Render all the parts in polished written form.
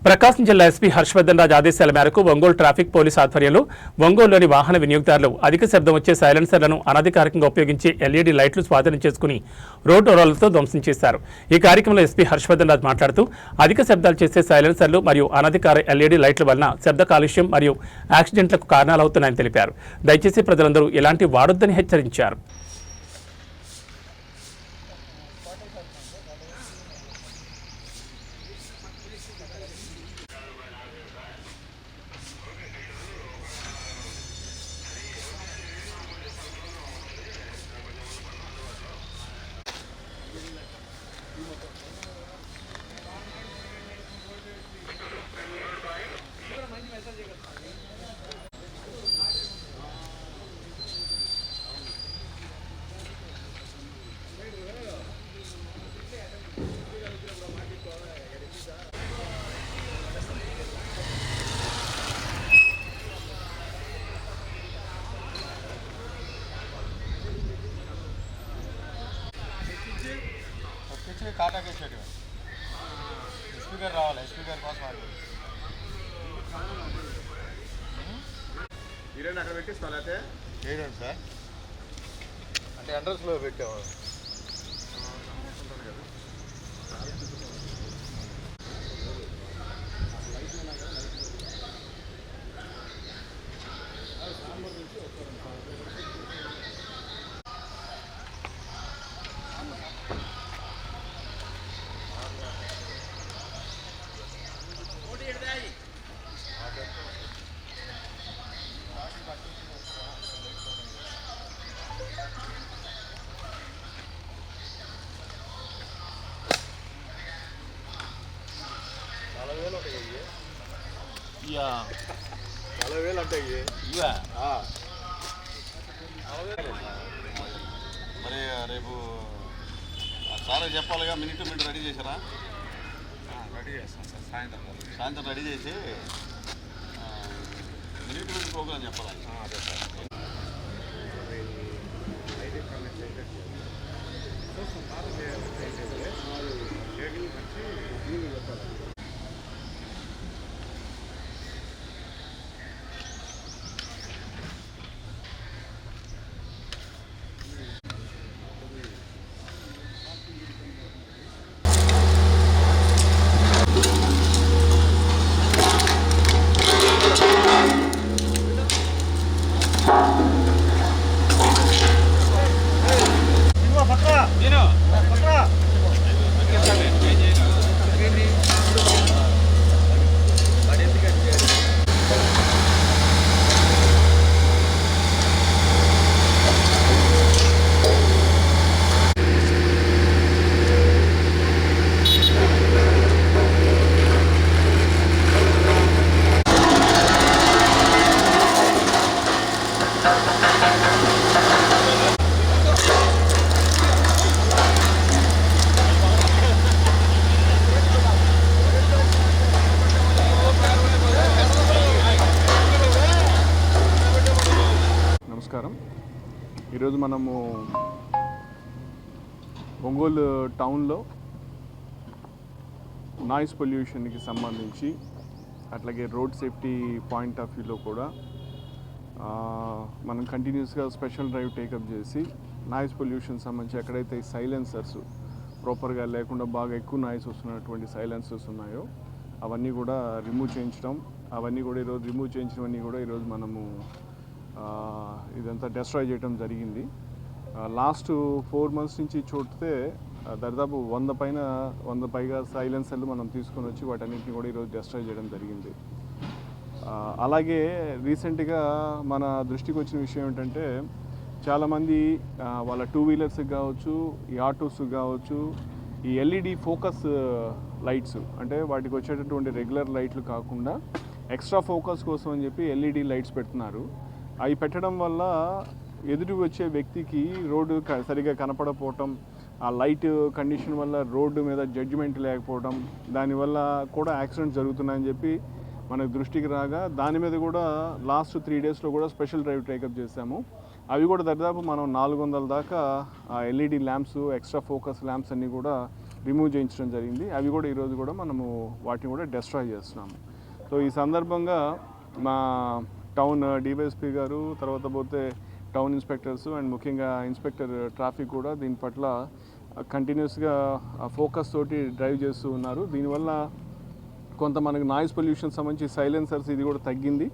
ప్రకాశం జిల్లా ఎస్పీ హర్షవర్ధన్ రాజ్ ఆదేశాల మేరకు ఒంగోలు ట్రాఫిక్ పోలీస్ ఆధ్వర్యంలో ఒంగోలులోని వాహన వినియోగదారులు అధిక శబ్దం వచ్చే సైలెన్సర్లను అనధికారికంగా ఉపయోగించే ఎల్ఈడీ లైట్లు స్వాధీనం చేసుకుని రోడ్డు రోలర్లతో ధ్వంసం చేశారు. ఈ కార్యక్రమంలో ఎస్పీ హర్షవర్ధన్ రాజ్ మాట్లాడుతూ అధిక శబ్దాలు చేసే సైలెన్సర్లు మరియు అనధికార ఎల్ఈడీ లైట్ల వలన శబ్ద కాలుష్యం మరియు యాక్సిడెంట్లకు కారణాలవుతున్నాయని తెలిపారు. దయచేసి ప్రజలందరూ ఇలాంటి వాడొద్దని హెచ్చరించారు. काटा के शेड में स्पीकर रावाले स्पीकर पास मार ఇరేన్ అక్కడ పెట్టిస్తాలైతే ఏరేన్ సార్ అంటే అడ్రస్లో పెట్టాము. చాలా వేలు ఉంటాయి మరి రేపు సార్ చెప్పాలిగా మినిట్ టు మినిట్ రెడీ చేశారా? రెడీ చేస్తాం సార్. సాయంత్రం రెడీ చేసి మినిట్ టు మినిట్ ప్రోగ్రామ్ చెప్పాలి. అదే సార్. నమస్కారం. ఈరోజు మనము ఒంగోలు టౌన్లో నాయిస్ పొల్యూషన్కి సంబంధించి అట్లాగే రోడ్ సేఫ్టీ పాయింట్ ఆఫ్ వ్యూలో కూడా మనం కంటిన్యూస్గా స్పెషల్ డ్రైవ్ టేకప్ చేసి నాయిస్ పొల్యూషన్ సంబంధించి ఎక్కడైతే సైలెన్సర్స్ ప్రాపర్గా లేకుండా బాగా ఎక్కువ నాయిస్ వస్తున్నటువంటి సైలెన్సర్స్ ఉన్నాయో అవన్నీ కూడా రిమూవ్ చేయించడం, ఈరోజు రిమూవ్ చేయించినవన్నీ కూడా ఈరోజు మనము ఇదంతా డెస్ట్రాయ్ చేయడం జరిగింది. లాస్ట్ 4 months నుంచి చూస్తే దాదాపు 100 పైగా సైలెన్సర్లు మనం తీసుకొని వచ్చి వాటన్నింటినీ కూడా ఈరోజు డెస్ట్రాయ్ చేయడం జరిగింది. అలాగే రీసెంట్గా మన దృష్టికి వచ్చిన విషయం ఏంటంటే చాలామంది వాళ్ళ 2 వీలర్స్కి కావచ్చు, ఈ ఆటోస్కి కావచ్చు, ఈ ఎల్ఈడి ఫోకస్ లైట్స్ అంటే వాటికి వచ్చేటటువంటి రెగ్యులర్ లైట్లు కాకుండా ఎక్స్ట్రా ఫోకస్ కోసం అని చెప్పి ఎల్ఈడి లైట్స్ పెడుతున్నారు. అవి పెట్టడం వల్ల ఎదురు వచ్చే వ్యక్తికి రోడ్డు సరిగా కనపడకపోవటం, ఆ లైట్ కండిషన్ వల్ల రోడ్డు మీద జడ్జిమెంట్ లేకపోవడం, దానివల్ల కూడా యాక్సిడెంట్స్ జరుగుతున్నాయని చెప్పి మనకు దృష్టికి రాగా దాని మీద కూడా లాస్ట్ 3 daysలో కూడా స్పెషల్ డ్రైవ్ టేకప్ చేశాము. అవి కూడా దాదాపు మనం 400 దాకా LED lamps, extra focus lamps అన్నీ కూడా రిమూవ్ చేయించడం జరిగింది. అవి కూడా ఈరోజు కూడా మనము వాటిని కూడా డెస్ట్రాయ్ చేస్తున్నాము. సో ఈ సందర్భంగా మా టౌన్ డివైఎస్పీ గారు, తర్వాత పోతే టౌన్ ఇన్స్పెక్టర్స్ అండ్ ముఖ్యంగా ఇన్స్పెక్టర్ ట్రాఫిక్ కూడా దీని పట్ల కంటిన్యూస్గా ఫోకస్ తోటి డ్రైవ్ చేస్తూ ఉన్నారు. దీనివల్ల కొంత మనకు నాయిస్ పొల్యూషన్ సంబంధించి సైలెన్సర్స్ ఇది కూడా తగ్గింది.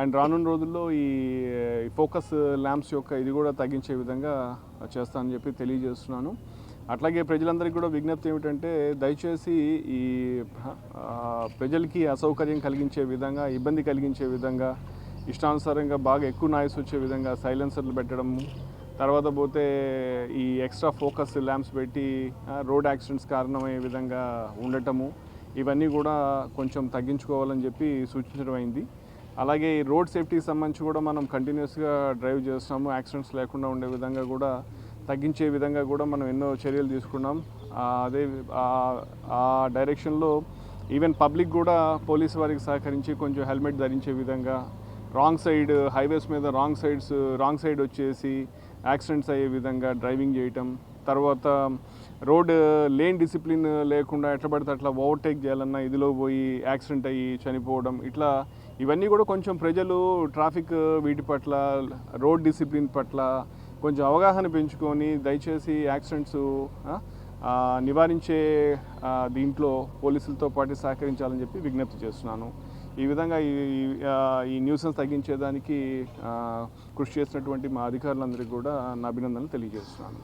అండ్ రానున్న రోజుల్లో ఈ ఫోకస్ ల్యాంప్స్ యొక్క ఇది కూడా తగ్గించే విధంగా చేస్తానని చెప్పి తెలియజేస్తున్నాను. అట్లాగే ప్రజలందరికీ కూడా విజ్ఞప్తి ఏమిటంటే దయచేసి ఈ ప్రజలకి అసౌకర్యం కలిగించే విధంగా, ఇబ్బంది కలిగించే విధంగా, ఇష్టానుసారంగా బాగా ఎక్కువ నాయిస్ వచ్చే విధంగా సైలెన్సర్లు పెట్టడము, తర్వాత పోతే ఈ ఎక్స్ట్రా ఫోకస్ ల్యాంప్స్ పెట్టి రోడ్ యాక్సిడెంట్స్ కారణమయ్యే విధంగా ఉండటము, ఇవన్నీ కూడా కొంచెం తగ్గించుకోవాలని చెప్పి సూచించడం అయింది. అలాగే ఈ రోడ్ సేఫ్టీకి సంబంధించి కూడా మనం కంటిన్యూస్గా డ్రైవ్ చేస్తున్నాము. యాక్సిడెంట్స్ లేకుండా ఉండే విధంగా కూడా తగ్గించే విధంగా కూడా మనం ఎన్నో చర్యలు తీసుకున్నాం. అదే ఆ డైరెక్షన్లో ఈవెన్ పబ్లిక్ కూడా పోలీసు వారికి సహకరించి కొంచెం హెల్మెట్ ధరించే విధంగా, రాంగ్ సైడ్ హైవేస్ మీద రాంగ్ సైడ్ వచ్చేసి యాక్సిడెంట్స్ అయ్యే విధంగా డ్రైవింగ్ చేయటం, తర్వాత రోడ్ లేన్ డిసిప్లిన్ లేకుండా ఎట్లా పడితే అట్లా ఓవర్టేక్ చేయాలన్నా ఇదిలో పోయి యాక్సిడెంట్ అయ్యి చనిపోవడం, ఇట్లా ఇవన్నీ కూడా కొంచెం ప్రజలు ట్రాఫిక్ వీటి పట్ల, రోడ్ డిసిప్లిన్ పట్ల కొంచెం అవగాహన పెంచుకొని దయచేసి యాక్సిడెంట్స్ నివారించే దీంట్లో పోలీసులతో పాటు సహకరించాలని చెప్పి విజ్ఞప్తి చేస్తున్నాను. ఈ విధంగా ఈ న్యూసెన్స్ తగ్గించేదానికి కృషి చేసినటువంటి మా అధికారులందరికీ కూడా నా అభినందనలు తెలియజేస్తున్నాను.